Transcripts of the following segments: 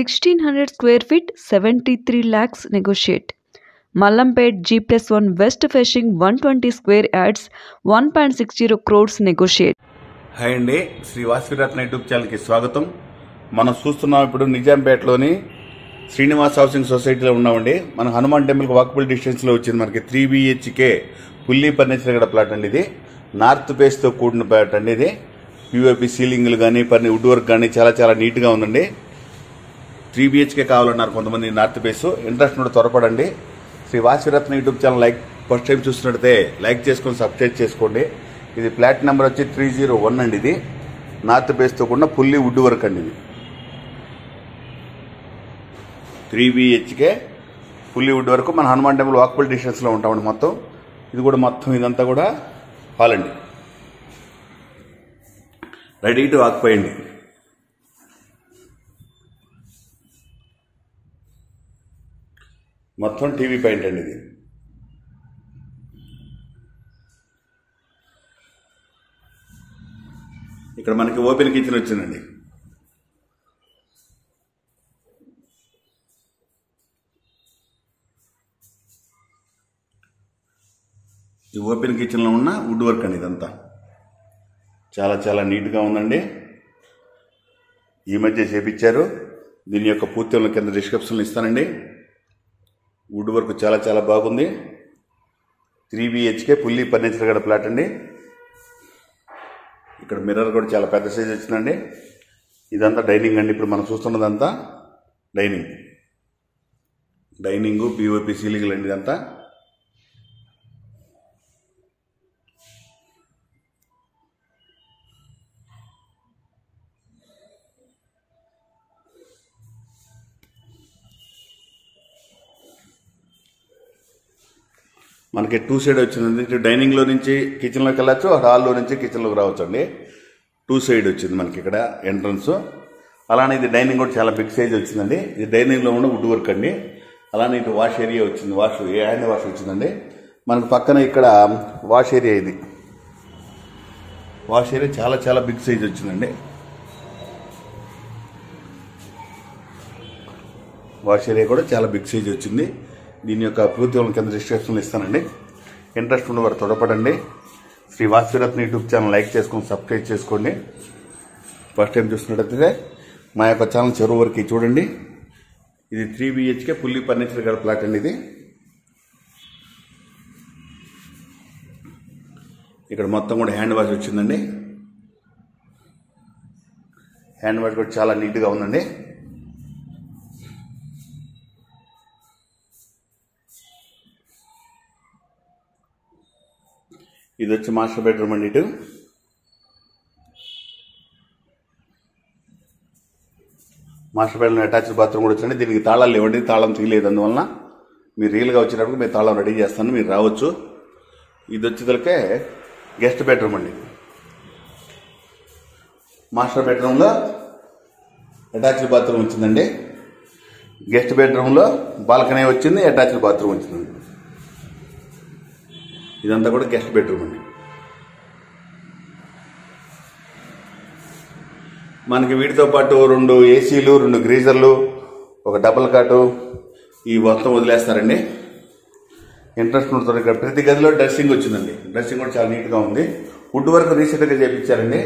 1600 square feet, 73 lakhs negotiate. Mallampet G+1 West Fishing 120 square yards, 1.60 crores negotiate. Hi అండి, Shri Vasaviratna YouTube ఛానల్కి స్వాగతం. మనం చూస్తున్నాం ఇప్పుడు నిజాంపేటలోని శ్రీనివాస్ హౌసింగ్ సొసైటీలో ఉన్నామండి. మన హనుమాన్ టెంపుల్కి వాకబుల్ డిస్టెన్స్లో వచ్చింది మనకి 3 BHK ఫుల్లీ ఫర్నిచర్ గల ప్లాట్ అండి. ఇది నార్త్ ఫేస్తో కూడిన ప్లాట్ అండి. ఇది POP సీలింగ్లు కానీ వుడ్ వర్క్ కానీ చాలా నీట్గా ఉందండి. 3 BHK కావాలన్నారు కొంతమంది నార్త్ ఫేస్. ఇంట్రెస్ట్ ఉంటే త్వరపడండి. Sri Vasaviratna YouTube channel first time చూస్తున్నట్లయితే లైక్ చేసుకొని సబ్స్క్రైబ్ చేసుకోండి. ఇది ఫ్లాట్ నెంబర్ వచ్చి 301 అండి. ఇది నార్త్ ఫేస్తో కూడిన ఫుల్లీ వుడ్ వర్క్ అండి. ఇది 3 BHK ఫుల్లీ వుడ్ వర్క్. మన హనుమాన్ టెంపుల్ వాకబుల్ డిస్టెన్స్లో ఉంటామండి. మొత్తం ఇది కూడా ఇదంతా కూడా హాల్ అండి. రెడీ టు ఆక్యుపై అండి. మొత్తం టీవీ పాయింట్ అండి. ఇది ఇక్కడ మనకి ఓపెన్ కిచెన్ వచ్చిందండి. ఈ ఓపెన్ కిచెన్లో ఉన్న వుడ్ వర్క్ అండి. ఇదంతా చాలా నీట్గా ఉందండి. ఈ మధ్య చేపించారు. దీని యొక్క పూర్తి వివరాలు కింద డిస్క్రిప్షన్లో ఇస్తానండి. వుడ్ వర్క్ చాలా బాగుంది. 3 BHK ఫుల్లీ ఫర్నిచర్ గల ప్లాట్ అండి. ఇక్కడ మిర్రర్ కూడా చాలా పెద్ద సైజ్ వచ్చిందండి. ఇదంతా డైనింగ్ అండి. ఇప్పుడు మనం చూస్తున్నదంతా డైనింగ్ POP సీలింగ్లు అండి. ఇదంతా మనకి 2 సైడ్ వచ్చిందండి. ఇటు డైనింగ్లో నుంచి కిచెన్లోకి వెళ్ళచ్చు, హాల్లో నుంచి కిచెన్లోకి రావచ్చు అండి. 2 సైడ్ వచ్చింది మనకి ఇక్కడ ఎంట్రన్స్. అలానే ఇది డైనింగ్ కూడా చాలా బిగ్ సైజ్ వచ్చిందండి. ఇది డైనింగ్లో ఉన్న వుడ్ వర్క్ అండి. అలానే ఇటు వాష్ ఏరియా వచ్చింది. హ్యాండ్ వాష్ వచ్చిందండి. మనకు పక్కన ఇక్కడ వాష్ ఏరియా. ఇది వాష్ ఏరియా చాలా బిగ్ సైజ్ వచ్చిందండి. వాష్ ఏరియా కూడా చాలా బిగ్ సైజ్ వచ్చింది. దీని యొక్క పూర్తి వివరాలు కింద డిస్క్రిప్షన్లో ఇస్తానండి. ఇంట్రెస్ట్ ఉన్నవారు త్వరపడండి. Sri Vasaviratna YouTube channel like చేసుకొని సబ్స్క్రైబ్ చేసుకోండి. ఫస్ట్ టైం చూస్తున్నట్టయితే మా యొక్క ఛానల్ చివరి వరకు చూడండి. ఇది 3 BHK ఫుల్లీ ఫర్నిచర్ గల ప్లాట్ అండి. ఇది ఇక్కడ మొత్తం కూడా హ్యాండ్ వాష్ వచ్చిందండి. హ్యాండ్ వాష్ కూడా చాలా నీట్గా ఉందండి. ఇది వచ్చి మాస్టర్ బెడ్రూమ్ అండి. ఇటు మాస్టర్ బెడ్రూమ్ అటాచ్డ్ బాత్రూమ్ కూడా వచ్చిందండి. దీనికి తాళాలు ఇవ్వండి. తాళం తీయలేదు. అందువలన మీరు రియల్గా వచ్చినప్పుడు మీరు తాళం రెడీ చేస్తాను, మీరు రావచ్చు. ఇది వచ్చేదలకే గెస్ట్ బెడ్రూమ్ అండి. మాస్టర్ బెడ్రూమ్లో అటాచ్డ్ బాత్రూమ్ వచ్చిందండి. గెస్ట్ బెడ్రూమ్లో బాల్కనీ వచ్చింది, అటాచ్డ్ బాత్రూమ్ వచ్చిందండి. ఇదంతా కూడా గెస్ట్ బెడ్రూమ్ అండి. మనకి వీటితో పాటు 2 ACలు, 2 గ్రీజర్లు, ఒక డబుల్ కాటు ఈ మొత్తం వదిలేస్తారండి. ఇంట్రెస్ట్ ఉంటుంది. ఇక్కడ ప్రతి గదిలో డ్రెస్సింగ్ వచ్చిందండి. డ్రెస్సింగ్ కూడా చాలా నీట్గా ఉంది. వుడ్ వర్క్ రీసెంట్గా చేయించారండి.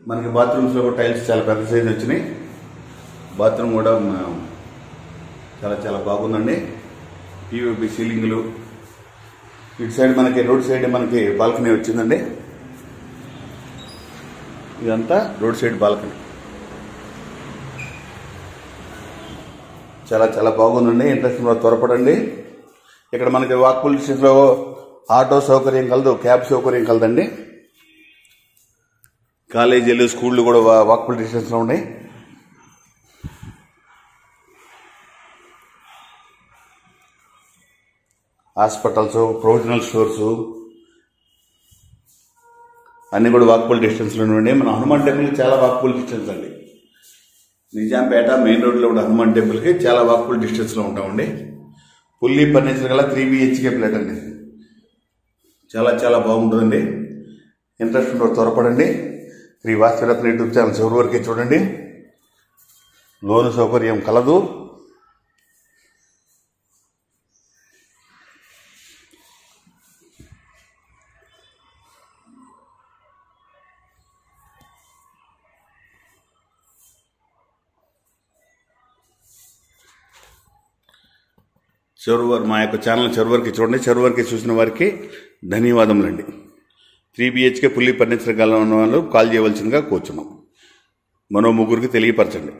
మనకి బాత్రూమ్స్లో కూడా టైల్స్ చాలా పెద్ద సైజు వచ్చినాయి. బాత్రూమ్ కూడా చాలా బాగుందండి. POP సీలింగ్లు. ఇటు సైడ్ మనకి రోడ్ సైడ్ మనకి బాల్కనీ వచ్చిందండి. ఇదంతా రోడ్ సైడ్ బాల్కనీ. చాలా బాగుందండి. ఇంట్రెస్ట్ త్వరపడండి. ఇక్కడ మనకి వాకబుల్ డిస్టెన్స్లో ఆటో సౌకర్యం కలదు, క్యాబ్ సౌకర్యం కలదండి. కాలేజీలు, స్కూళ్ళు కూడా వాకబుల్ డిస్టెన్స్లో ఉన్నాయి. హాస్పిటల్స్, ప్రొవిజనల్ స్టోర్స్ అన్నీ కూడా వాకబుల్ డిస్టెన్స్లో ఉండే. మన హనుమాన్ టెంపుల్కి చాలా వాకబుల్ డిస్టెన్స్ అండి. నిజాంపేట మెయిన్ రోడ్లో ఉన్న హనుమాన్ టెంపుల్కి చాలా వాకబుల్ డిస్టెన్స్లో ఉంటామండి. ఫుల్లీ ఫర్నిచర్ గల 3 BHK ప్లాట్ అండి. చాలా బాగుంటుందండి. ఇంట్రెస్ట్ ఉన్నవారు త్వరపడండి. శ్రీ వాసవిరత్న యూట్యూబ్ ఛానల్ చివరి వరకు చూడండి. లోను సౌకర్యం కలదు. మా యొక్క ఛానల్ చివరికి చూడండి. చివరికి చూసిన వారికి ధన్యవాదములండి. 3 BHK ఫుల్లీ ఫర్నిచర్ గల ఉన్న వాళ్ళు కాల్ చేయవలసిందిగా కోరుచున్నాం. మరో ముగ్గురికి తెలియపరచండి.